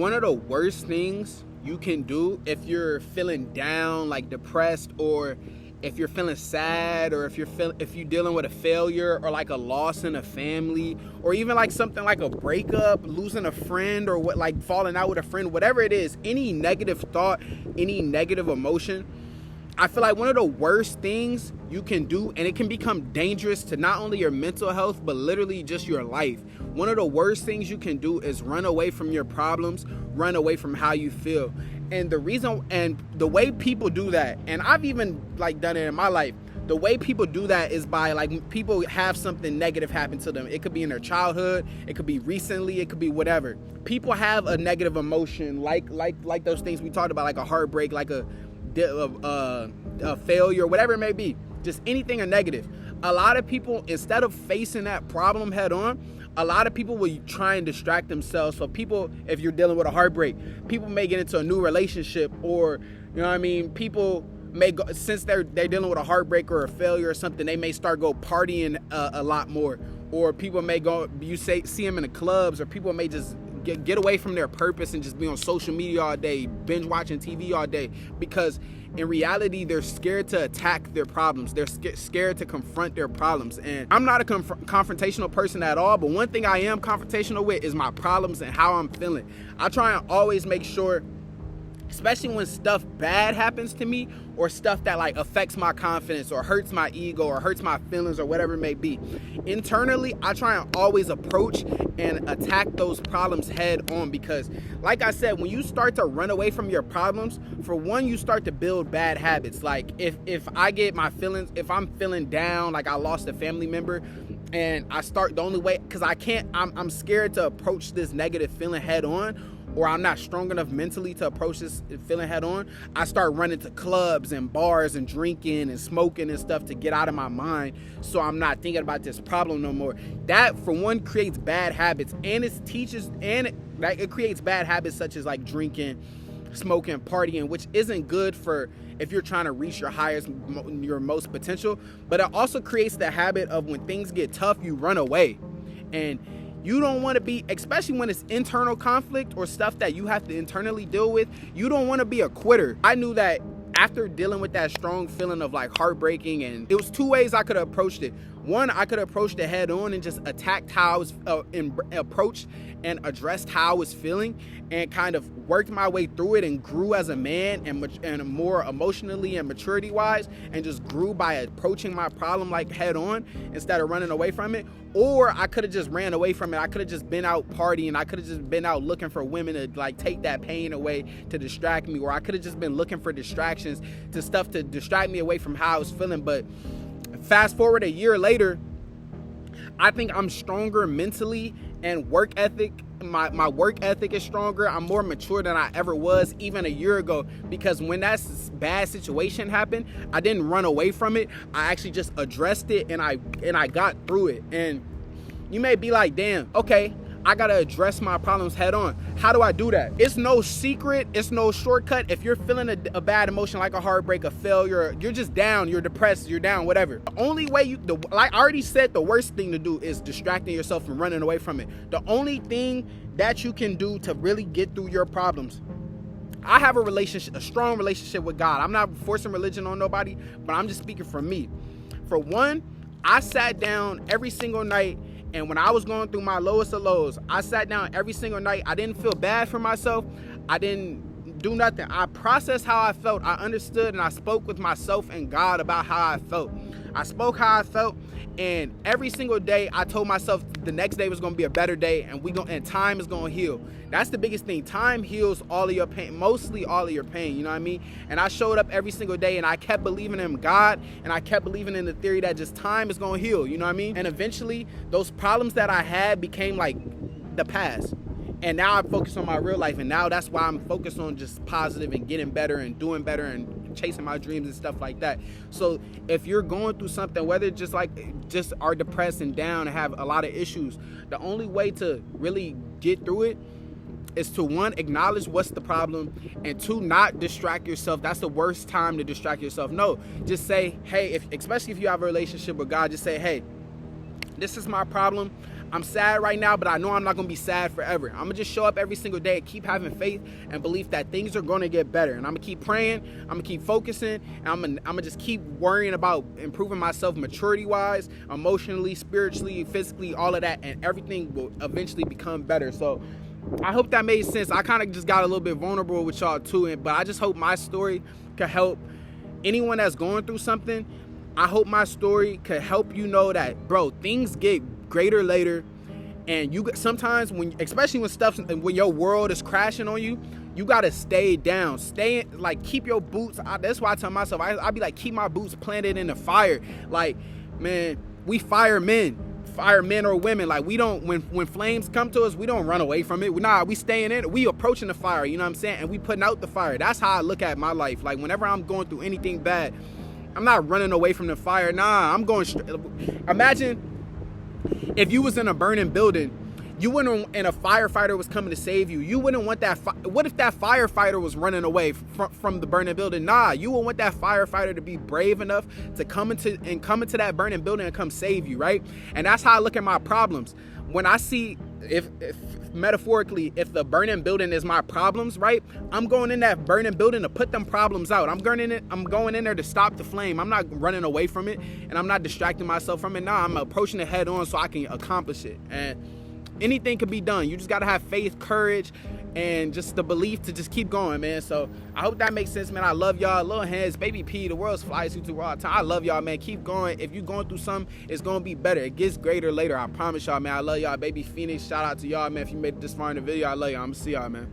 One of the worst things you can do if you're feeling down, like depressed, or if you're feeling sad, or if you're dealing with a failure or like a loss in a family, or even like something like a breakup, losing a friend, or what, like falling out with a friend, whatever it is, any negative thought, any negative emotion, I feel like one of the worst things you can do, and it can become dangerous to not only your mental health, but literally just your life. One of the worst things you can do is run away from your problems, run away from how you feel. And the way people do that, and I've even like done it in my life, the way people do that is by like people have something negative happen to them. It could be in their childhood, it could be recently, it could be whatever. People have a negative emotion, like those things we talked about, like a heartbreak, like a failure, whatever it may be, just anything a negative. A lot of people, instead of facing that problem head on, a lot of people will try and distract themselves. So people, if you're dealing with a heartbreak, people may get into a new relationship, or you know what I mean, people may go, since they're dealing with a heartbreak or a failure or something, they may start go partying a lot more, or people may go, see them in the clubs, or people may just get away from their purpose and just be on social media all day, binge watching TV all day, because in reality they're scared to attack their problems. They're scared to confront their problems. And I'm not a confrontational person at all, but one thing I am confrontational with is my problems and how I'm feeling. I try and always make sure, especially when stuff bad happens to me, or stuff that like affects my confidence or hurts my ego or hurts my feelings or whatever it may be, internally I try and always approach and attack those problems head on. Because like I said, when you start to run away from your problems, for one, you start to build bad habits. Like if I get my feelings, if I'm feeling down, like I lost a family member, and I start, the only way, because I'm scared to approach this negative feeling head on, or I'm not strong enough mentally to approach this feeling head on, I start running to clubs and bars and drinking and smoking and stuff to get out of my mind, so I'm not thinking about this problem no more. That, for one, creates bad habits, and it creates bad habits such as like drinking, smoking, partying, which isn't good for if you're trying to reach your most potential. But it also creates the habit of when things get tough, you run away. And you don't want to be, especially when it's internal conflict or stuff that you have to internally deal with, you don't want to be a quitter. I knew that after dealing with that strong feeling of like heartbreaking, and it was two ways I could have approached it. One, I could have approached it head on and just attacked how I was approached and addressed how I was feeling, and kind of worked my way through it and grew as a man, and more emotionally and maturity wise, and just grew by approaching my problem like head on instead of running away from it. Or I could have just ran away from it. I could have just been out partying. I could have just been out looking for women to like take that pain away, to distract me. Or I could have just been looking for distractions, to stuff to distract me away from how I was feeling. But fast forward a year later, I think I'm stronger mentally, and work ethic, my work ethic is stronger. I'm more mature than I ever was even a year ago, because when that bad situation happened, I didn't run away from it. I actually just addressed it, and I got through it. And you may be like, damn, okay, I gotta address my problems head on. How do I do that? It's no secret, it's no shortcut. If you're feeling a bad emotion like a heartbreak, a failure, you're just down, you're depressed, you're down, whatever. The only way like I already said, the worst thing to do is distracting yourself and running away from it. The only thing that you can do to really get through your problems, I have a strong relationship with God. I'm not forcing religion on nobody, but I'm just speaking for me. For one, I sat down every single night, and when I was going through my lowest of lows, I sat down every single night. I didn't feel bad for myself. I didn't do nothing. I processed how I felt. I understood, and I spoke with myself and God about how I felt. I spoke how I felt, and every single day I told myself the next day was going to be a better day, and time is going to heal. That's the biggest thing. Time heals all of your pain, mostly all of your pain, you know what I mean? And I showed up every single day, and I kept believing in God, and I kept believing in the theory that just time is going to heal, you know what I mean? And eventually those problems that I had became like the past. And now I focus on my real life, and now that's why I'm focused on just positive and getting better and doing better and chasing my dreams and stuff like that. So if you're going through something, whether just are depressed and down and have a lot of issues, the only way to really get through it is to, one, acknowledge what's the problem, and two, not distract yourself. That's the worst time to distract yourself. No, just say, hey, especially if you have a relationship with God, just say, hey, this is my problem. I'm sad right now, but I know I'm not gonna be sad forever. I'm gonna just show up every single day and keep having faith and belief that things are gonna get better. And I'm gonna keep praying, I'm gonna keep focusing, and I'm gonna just keep worrying about improving myself maturity-wise, emotionally, spiritually, physically, all of that, and everything will eventually become better. So I hope that made sense. I kind of just got a little bit vulnerable with y'all too, but I just hope my story could help anyone that's going through something. I hope my story could help you know that, bro, things get greater later. And you sometimes, especially when your world is crashing on you, you gotta stay down, keep your boots. That's why I tell myself, I be like, keep my boots planted in the fire. Like, man, we firemen or women. Like, we don't, when flames come to us, we don't run away from it. We staying in it. We approaching the fire, you know what I'm saying? And we putting out the fire. That's how I look at my life. Like, whenever I'm going through anything bad, I'm not running away from the fire. Nah, I'm going straight. Imagine if you was in a burning building, you wouldn't, and a firefighter was coming to save you. You wouldn't want that. What if that firefighter was running away from the burning building? Nah, you would want that firefighter to be brave enough to come into that burning building and come save you, right? And that's how I look at my problems. When I see, if metaphorically, if the burning building is my problems, right? I'm going in that burning building to put them problems out. I'm going in there to stop the flame. I'm not running away from it, and I'm not distracting myself from it. Nah, I'm approaching it head on so I can accomplish it. And anything can be done. You just got to have faith, courage, and just the belief to just keep going, man. So I hope that makes sense, man. I love y'all. Lil Hands, Baby P, the world's flyest YouTuber all the time. I love y'all, man. Keep going. If you're going through something, it's going to be better. It gets greater later. I promise y'all, man. I love y'all. Baby Phoenix, shout out to y'all, man. If you made it this far in the video, I love y'all. I'm going to see y'all, man.